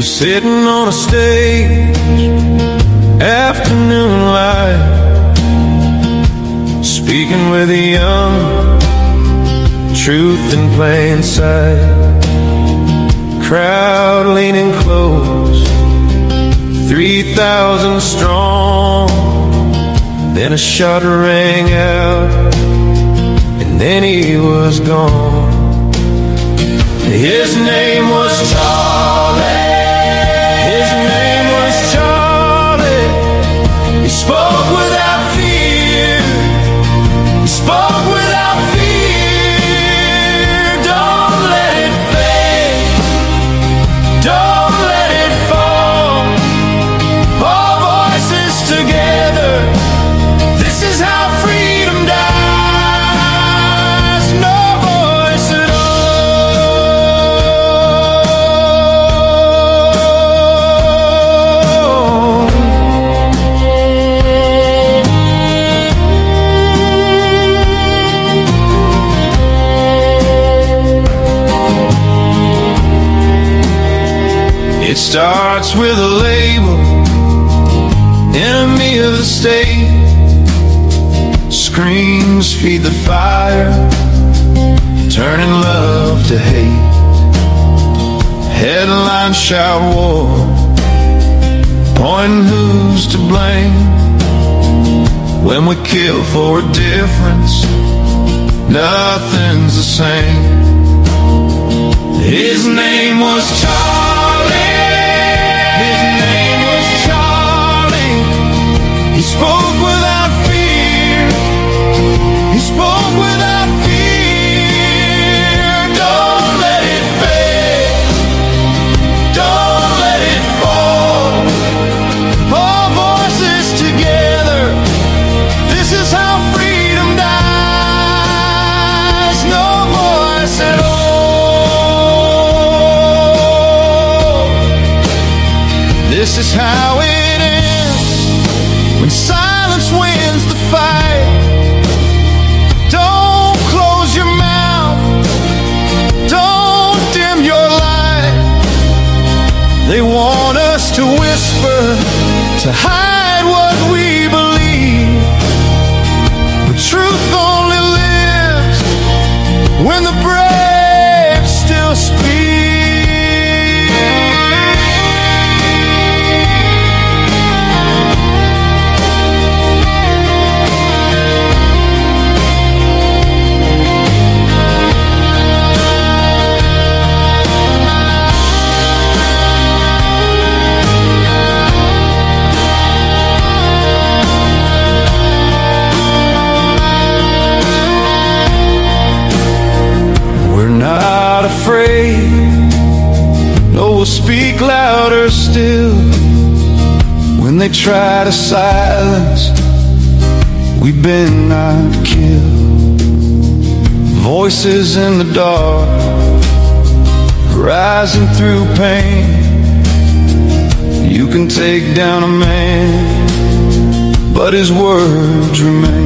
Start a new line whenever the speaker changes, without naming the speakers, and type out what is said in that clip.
was sitting on a stage, afternoon light, speaking with a young, truth in plain sight. Crowd leaning close, 3,000 strong. Then a shot rang out, and then he was gone. His name was Charlie. His name was Charlie. He spoke without fear. He spoke without fear. Don't let it fade. Don't let it fall. All voices together. This is how freedom dies. No voice at all. It starts with a label, enemy of the state. Screams feed the fire, turning love to hate. Headlines shout war, pointing who's to blame. When we kill for a difference, nothing's the same. His name was Charlie. His name was Charlie. He spoke without fear. He spoke without fear. Don't let it fade. Don't let it fall. All voices together. This is how freedom dies. No voice at all. This is how it ends, when silence wins the fight. Don't close your mouth, don't dim your light. They want us to whisper, to hide what we believe. But truth only lives when the brave still speak. Not afraid, no, we'll speak louder still. When they try to silence, we've been not killed. Voices in the dark, rising through pain. You can take down a man, but his words remain.